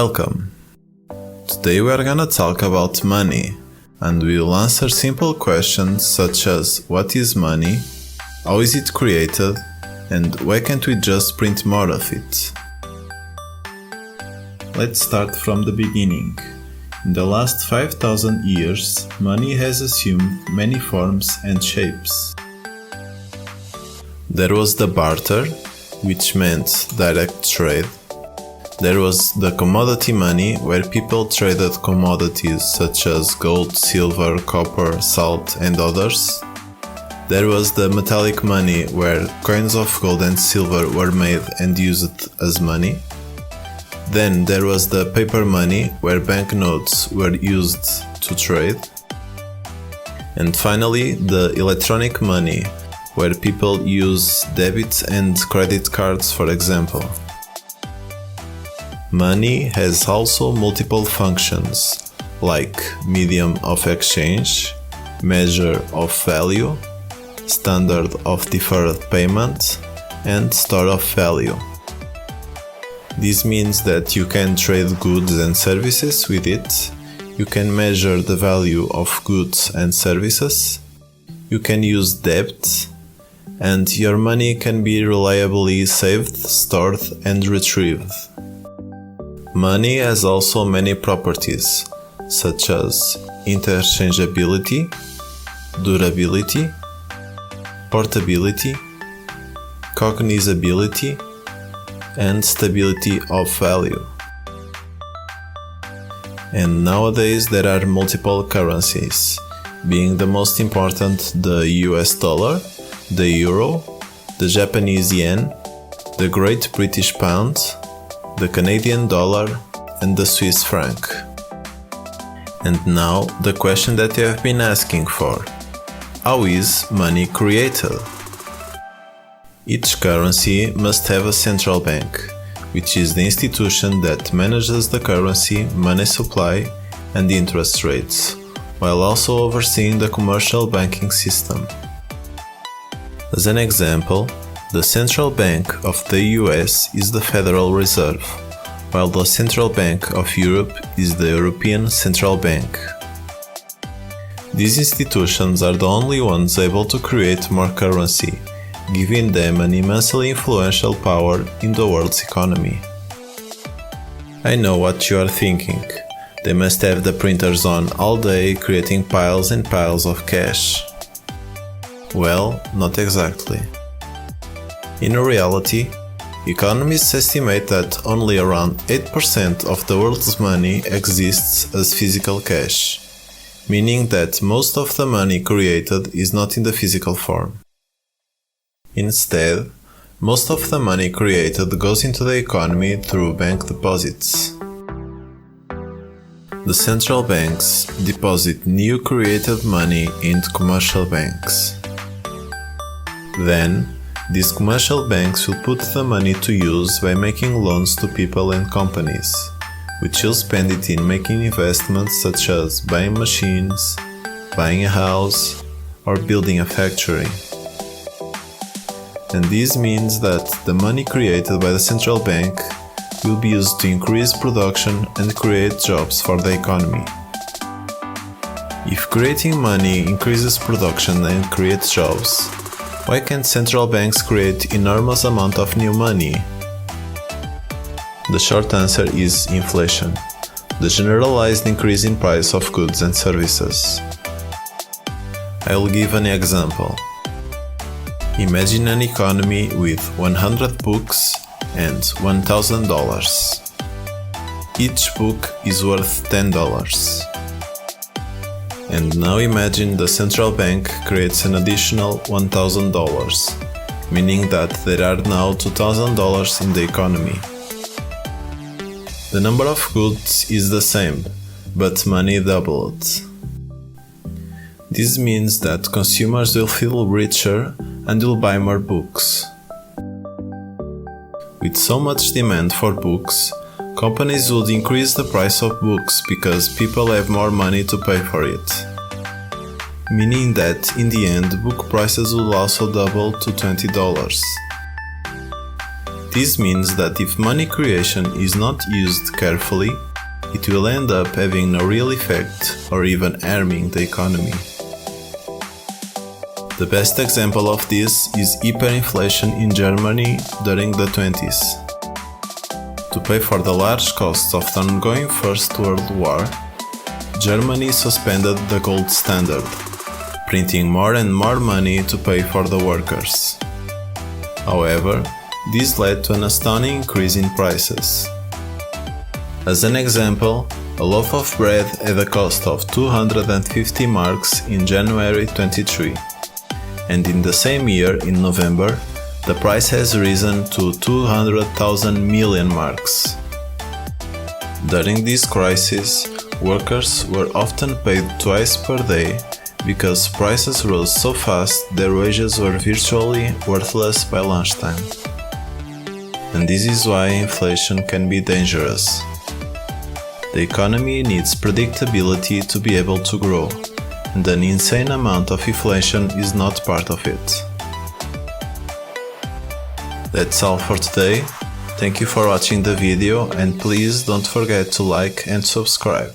Welcome! Today we are gonna talk about money, and we'll answer simple questions such as what is money, how is it created, and why can't we just print more of it? Let's start from the beginning. In the last 5,000 years, money has assumed many forms and shapes. There was the barter, which meant direct trade. There was the commodity money, where people traded commodities such as gold, silver, copper, salt, and others. There was the metallic money, where coins of gold and silver were made and used as money. Then there was the paper money, where banknotes were used to trade. And finally, the electronic money, where people use debit and credit cards, for example. Money has also multiple functions, like medium of exchange, measure of value, standard of deferred payment, and store of value. This means that you can trade goods and services with it, you can measure the value of goods and services, you can use debt, and your money can be reliably saved, stored, and retrieved. Money has also many properties, such as interchangeability, durability, portability, cognizability, and stability of value. And nowadays there are multiple currencies, being the most important the US dollar, the euro, the Japanese yen, the Great British Pound, the Canadian dollar, and the Swiss franc. And now the question that you have been asking for: how is money created? Each currency must have a central bank, which is the institution that manages the currency, money supply, and interest rates, while also overseeing the commercial banking system. As an example, the central bank of the US is the Federal Reserve, while the central bank of Europe is the European Central Bank. These institutions are the only ones able to create more currency, giving them an immensely influential power in the world's economy. I know what you are thinking. They must have the printers on all day, creating piles and piles of cash. Well, not exactly. In reality, economists estimate that only around 8% of the world's money exists as physical cash, meaning that most of the money created is not in the physical form. Instead, most of the money created goes into the economy through bank deposits. The central banks deposit new created money into commercial banks. Then, these commercial banks will put the money to use by making loans to people and companies, which will spend it in making investments such as buying machines, buying a house, or building a factory. And this means that the money created by the central bank will be used to increase production and create jobs for the economy. If creating money increases production and creates jobs, why can't central banks create enormous amount of new money? The short answer is inflation, the generalized increase in price of goods and services. I will give an example. Imagine an economy with 100 books and $1,000. Each book is worth $10. And now imagine the central bank creates an additional $1,000, meaning that there are now $2,000 in the economy. The number of goods is the same, but money doubled. This means that consumers will feel richer and will buy more books. With so much demand for books, companies would increase the price of books because people have more money to pay for it. Meaning that in the end, book prices will also double to $20. This means that if money creation is not used carefully, it will end up having no real effect or even harming the economy. The best example of this is hyperinflation in Germany during the 20s. To pay for the large costs of the ongoing First World War, Germany suspended the gold standard, printing more and more money to pay for the workers. However, this led to an astounding increase in prices. As an example, a loaf of bread had a cost of 250 marks in January 23, and in the same year, in November, the price has risen to 200,000 million marks. During this crisis, workers were often paid twice per day because prices rose so fast their wages were virtually worthless by lunchtime. And this is why inflation can be dangerous. The economy needs predictability to be able to grow, and an insane amount of inflation is not part of it. That's all for today. Thank you for watching the video, and please don't forget to like and subscribe.